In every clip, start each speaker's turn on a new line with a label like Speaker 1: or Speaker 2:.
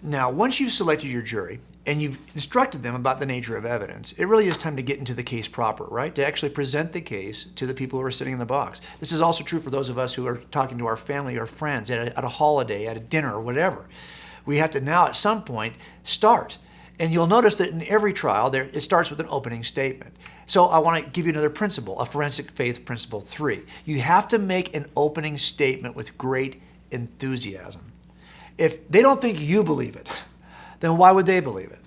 Speaker 1: Now, once you've selected your jury and you've instructed them about the nature of evidence, it really is time to get into the case proper, right? To actually present the case to the people who are sitting in the box. This is also true for those of us who are talking to our family or friends at a holiday, at a dinner, or whatever. We have to now, at some point, start. And you'll notice that in every trial, it starts with an opening statement. So I want to give you another principle, a forensic faith principle 3. You have to make an opening statement with great enthusiasm. If they don't think you believe it, then why would they believe it?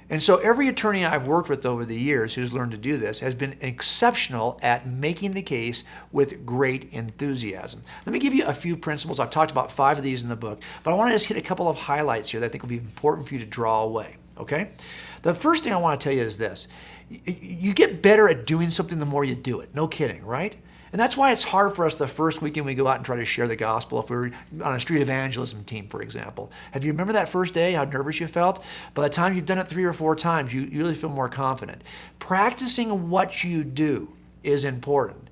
Speaker 1: And so every attorney I've worked with over the years who's learned to do this has been exceptional at making the case with great enthusiasm. Let me give you a few principles. I've talked about 5 of these in the book, but I want to just hit a couple of highlights here that I think will be important for you to draw away, okay? The first thing I want to tell you is this. You get better at doing something the more you do it. No kidding, right? And that's why it's hard for us the first weekend we go out and try to share the gospel. If we were on a street evangelism team, for example. Have you remember that first day, how nervous you felt? By the time you've done it 3 or 4 times, you really feel more confident. Practicing what you do is important.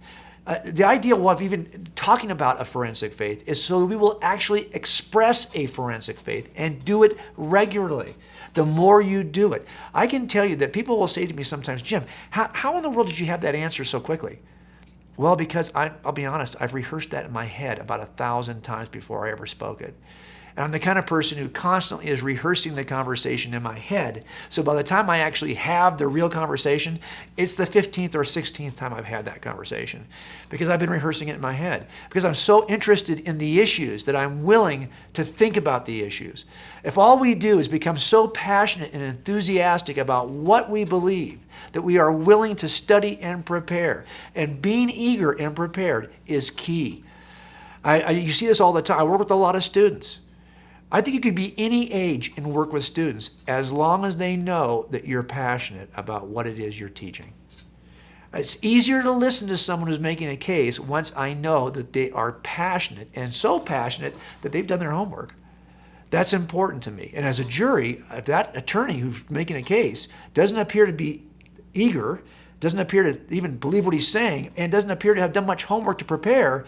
Speaker 1: The idea of even talking about a forensic faith is so we will actually express a forensic faith and do it regularly. The more you do it. I can tell you that people will say to me sometimes, Jim, how in the world did you have that answer so quickly? Well, because I'll be honest, I've rehearsed that in my head about 1,000 times before I ever spoke it. And I'm the kind of person who constantly is rehearsing the conversation in my head. So by the time I actually have the real conversation, it's the 15th or 16th time I've had that conversation because I've been rehearsing it in my head. Because I'm so interested in the issues that I'm willing to think about the issues. If all we do is become so passionate and enthusiastic about what we believe, that we are willing to study and prepare, and being eager and prepared is key. You see this all the time. I work with a lot of students. I think you could be any age and work with students as long as they know that you're passionate about what it is you're teaching. It's easier to listen to someone who's making a case once I know that they are passionate, and so passionate that they've done their homework. That's important to me. And as a jury, if that attorney who's making a case doesn't appear to be eager, doesn't appear to even believe what he's saying, and doesn't appear to have done much homework to prepare,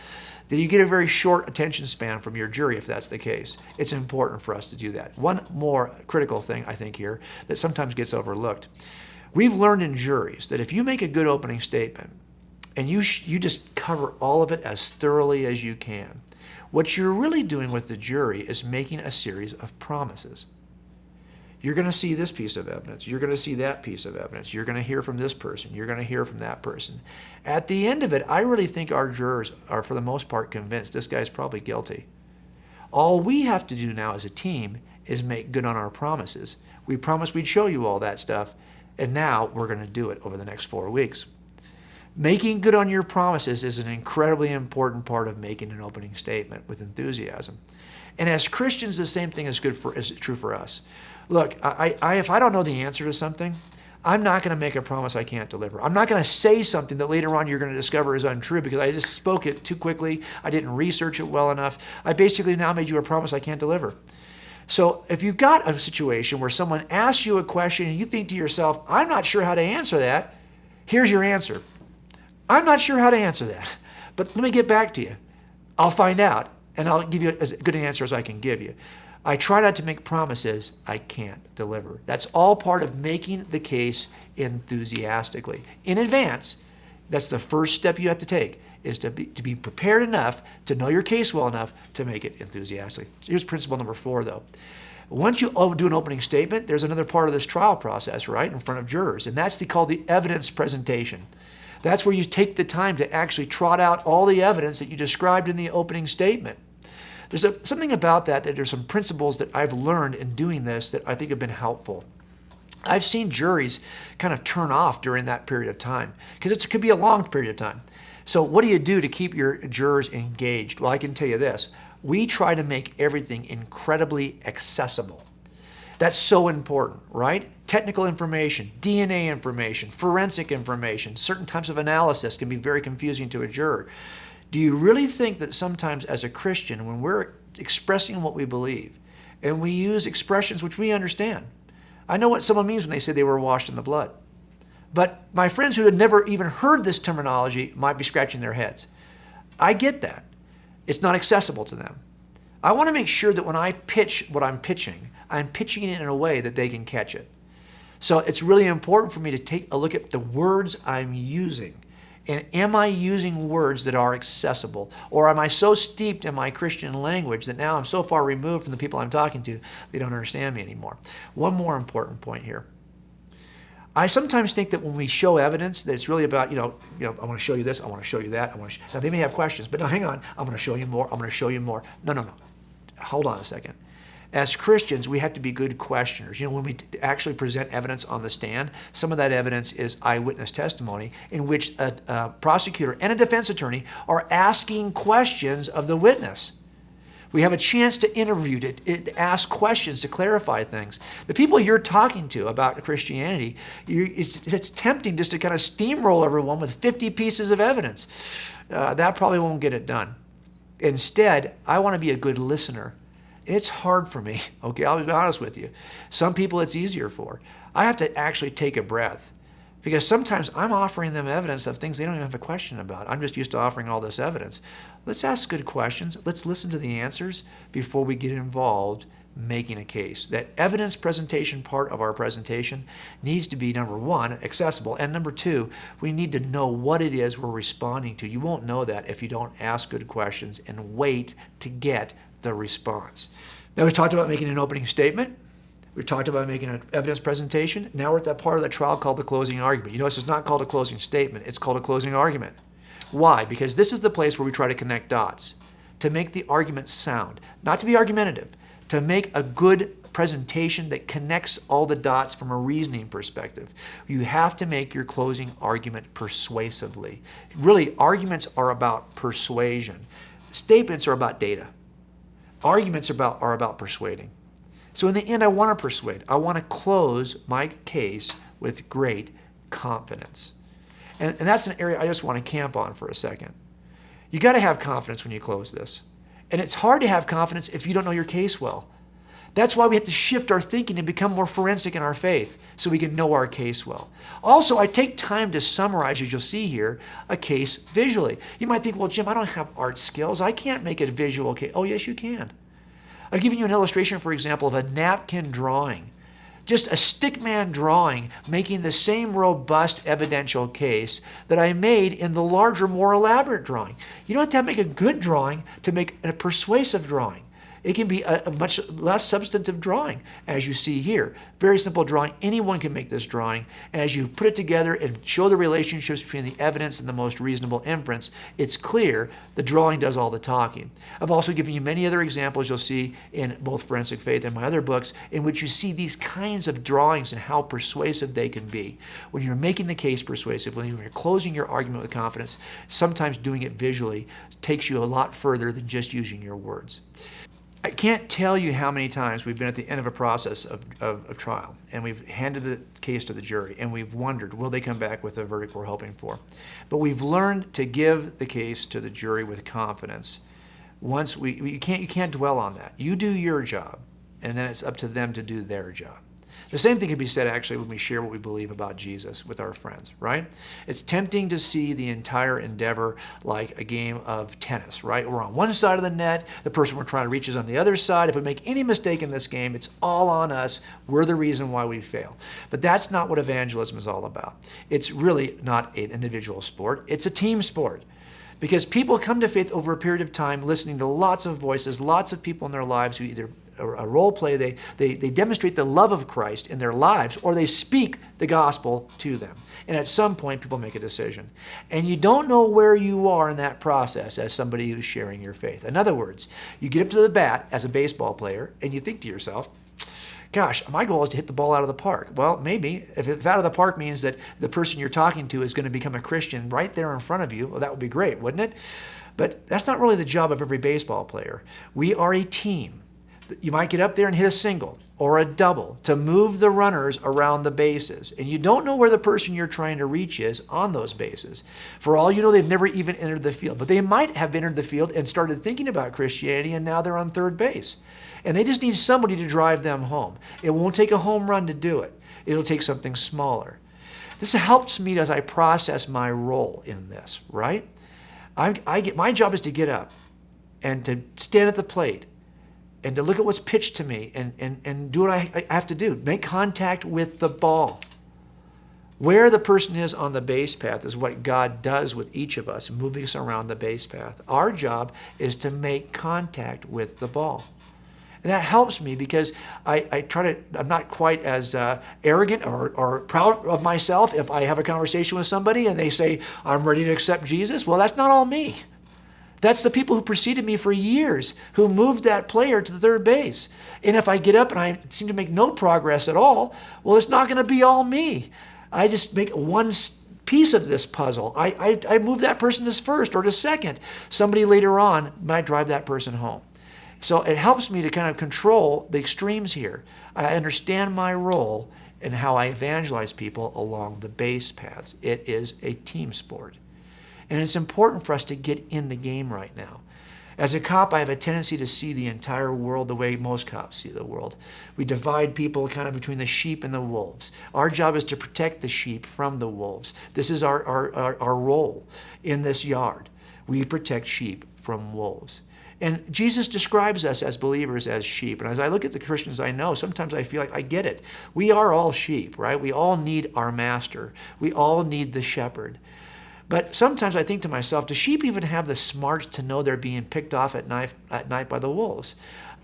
Speaker 1: then you get a very short attention span from your jury if that's the case. It's important for us to do that. One more critical thing, I think, here that sometimes gets overlooked. We've learned in juries that if you make a good opening statement and you just cover all of it as thoroughly as you can, what you're really doing with the jury is making a series of promises. You're going to see this piece of evidence. You're going to see that piece of evidence. You're going to hear from this person. You're going to hear from that person. At the end of it, I really think our jurors are, for the most part, convinced this guy's probably guilty. All we have to do now as a team is make good on our promises. We promised we'd show you all that stuff, and now we're going to do it over the next 4 weeks. Making good on your promises is an incredibly important part of making an opening statement with enthusiasm. And as Christians, the same thing is true for us. Look, if I don't know the answer to something, I'm not going to make a promise I can't deliver. I'm not going to say something that later on you're going to discover is untrue because I just spoke it too quickly. I didn't research it well enough. I basically now made you a promise I can't deliver. So if you've got a situation where someone asks you a question and you think to yourself, I'm not sure how to answer that, here's your answer. I'm not sure how to answer that, but let me get back to you. I'll find out, and I'll give you as good an answer as I can give you. I try not to make promises I can't deliver. That's all part of making the case enthusiastically. In advance, that's the first step you have to take, is to be prepared enough to know your case well enough to make it enthusiastically. Here's principle number 4, though. Once you do an opening statement, there's another part of this trial process, right, in front of jurors, and that's called the evidence presentation. That's where you take the time to actually trot out all the evidence that you described in the opening statement. There's something about that there's some principles that I've learned in doing this that I think have been helpful. I've seen juries kind of turn off during that period of time because it could be a long period of time. So what do you do to keep your jurors engaged? Well, I can tell you this. We try to make everything incredibly accessible. That's so important, right? Technical information, DNA information, forensic information, certain types of analysis can be very confusing to a juror. Do you really think that sometimes as a Christian, when we're expressing what we believe, and we use expressions which we understand, I know what someone means when they say they were washed in the blood. But my friends who had never even heard this terminology might be scratching their heads. I get that. It's not accessible to them. I want to make sure that when I pitch what I'm pitching it in a way that they can catch it. So it's really important for me to take a look at the words I'm using. And am I using words that are accessible? Or am I so steeped in my Christian language that now I'm so far removed from the people I'm talking to, they don't understand me anymore? One more important point here. I sometimes think that when we show evidence, that it's really about, I want to show you this, I want to show you that. Now, they may have questions, but no, hang on. I'm going to show you more. I'm going to show you more. No. Hold on a second. As Christians, we have to be good questioners. When we actually present evidence on the stand, some of that evidence is eyewitness testimony in which a prosecutor and a defense attorney are asking questions of the witness. We have a chance to interview, to ask questions, to clarify things. The people you're talking to about Christianity, it's tempting just to kind of steamroll everyone with 50 pieces of evidence. That probably won't get it done. Instead, I want to be a good listener. It's hard for me, okay? I'll be honest with you. Some people it's easier for. I have to actually take a breath because sometimes I'm offering them evidence of things they don't even have a question about. I'm just used to offering all this evidence. Let's ask good questions. Let's listen to the answers before we get involved making a case. That evidence presentation part of our presentation needs to be, number one, accessible, and number two, we need to know what it is we're responding to. You won't know that if you don't ask good questions and wait to get the response. Now, we've talked about making an opening statement. We've talked about making an evidence presentation. Now we're at that part of the trial called the closing argument. You notice it's not called a closing statement. It's called a closing argument. Why? Because this is the place where we try to connect dots, to make the argument sound, not to be argumentative, to make a good presentation that connects all the dots from a reasoning perspective. You have to make your closing argument persuasively. Really, arguments are about persuasion. Statements are about data. Arguments are about persuading. So in the end, I want to persuade. I want to close my case with great confidence. And that's an area I just want to camp on for a second. You got to have confidence when you close this. And it's hard to have confidence if you don't know your case well. That's why we have to shift our thinking and become more forensic in our faith so we can know our case well. Also, I take time to summarize, as you'll see here, a case visually. You might think, well, Jim, I don't have art skills. I can't make a visual case. Oh, yes, you can. I've given you an illustration, for example, of a napkin drawing. Just a stickman drawing making the same robust evidential case that I made in the larger, more elaborate drawing. You don't have to make a good drawing to make a persuasive drawing. It can be a much less substantive drawing, as you see here. Very simple drawing. Anyone can make this drawing. And as you put it together and show the relationships between the evidence and the most reasonable inference, it's clear the drawing does all the talking. I've also given you many other examples you'll see in both Forensic Faith and my other books in which you see these kinds of drawings and how persuasive they can be. When you're making the case persuasive, when you're closing your argument with confidence, sometimes doing it visually takes you a lot further than just using your words. I can't tell you how many times we've been at the end of a process of trial and we've handed the case to the jury and we've wondered, will they come back with the verdict we're hoping for? But we've learned to give the case to the jury with confidence. Once you can't dwell on that. You do your job and then it's up to them to do their job. The same thing can be said actually when we share what we believe about Jesus with our friends, right? It's tempting to see the entire endeavor like a game of tennis, right? We're on one side of the net, the person we're trying to reach is on the other side. If we make any mistake in this game, it's all on us. We're the reason why we fail. But that's not what evangelism is all about. It's really not an individual sport. It's a team sport. Because people come to faith over a period of time listening to lots of voices, lots of people in their lives who either a role play, they demonstrate the love of Christ in their lives, or they speak the gospel to them. And at some point, people make a decision. And you don't know where you are in that process as somebody who's sharing your faith. In other words, you get up to the bat as a baseball player, and you think to yourself, gosh, my goal is to hit the ball out of the park. Well, maybe. If out of the park means that the person you're talking to is going to become a Christian right there in front of you, well, that would be great, wouldn't it? But that's not really the job of every baseball player. We are a team. You might get up there and hit a single or a double to move the runners around the bases. And you don't know where the person you're trying to reach is on those bases. For all you know, they've never even entered the field. But they might have entered the field and started thinking about Christianity, and now they're on third base. And they just need somebody to drive them home. It won't take a home run to do it. It'll take something smaller. This helps me as I process my role in this, right? My job is to get up and to stand at the plate and to look at what's pitched to me and do what I have to do. Make contact with the ball. Where the person is on the base path is what God does with each of us, moving us around the base path. Our job is to make contact with the ball. And that helps me because I'm not quite as arrogant or proud of myself if I have a conversation with somebody and they say, I'm ready to accept Jesus. Well, that's not all me. That's the people who preceded me for years who moved that player to the third base. And if I get up and I seem to make no progress at all, well, it's not going to be all me. I just make one piece of this puzzle. I move that person to first or to second. Somebody later on might drive that person home. So it helps me to kind of control the extremes here. I understand my role in how I evangelize people along the base paths. It is a team sport. And it's important for us to get in the game right now. As a cop, I have a tendency to see the entire world the way most cops see the world. We divide people kind of between the sheep and the wolves. Our job is to protect the sheep from the wolves. This is our role in this yard. We protect sheep from wolves. And Jesus describes us as believers as sheep. And as I look at the Christians I know, sometimes I feel like I get it. We are all sheep, right? We all need our master. We all need the shepherd. But sometimes I think to myself, do sheep even have the smarts to know they're being picked off at night by the wolves?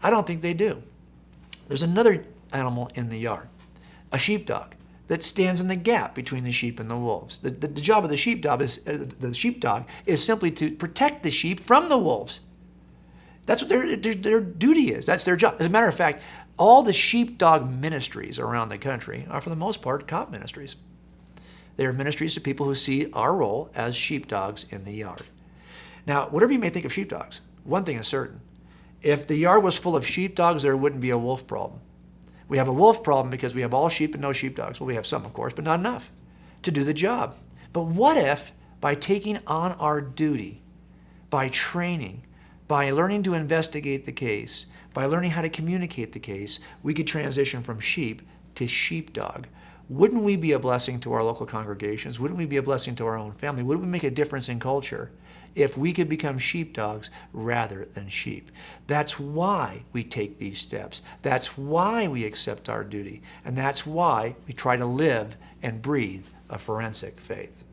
Speaker 1: I don't think they do. There's another animal in the yard, a sheepdog, that stands in the gap between the sheep and the wolves. The job of the sheepdog is simply to protect the sheep from the wolves. That's what their duty is. That's their job. As a matter of fact, all the sheepdog ministries around the country are, for the most part, cop ministries. They are ministries to people who see our role as sheepdogs in the yard. Now, whatever you may think of sheepdogs, one thing is certain. If the yard was full of sheepdogs, there wouldn't be a wolf problem. We have a wolf problem because we have all sheep and no sheepdogs. Well, we have some, of course, but not enough to do the job. But what if, by taking on our duty, by training, by learning to investigate the case, by learning how to communicate the case, we could transition from sheep to sheepdog? Wouldn't we be a blessing to our local congregations? Wouldn't we be a blessing to our own family? Wouldn't we make a difference in culture if we could become sheepdogs rather than sheep? That's why we take these steps. That's why we accept our duty. And that's why we try to live and breathe a forensic faith.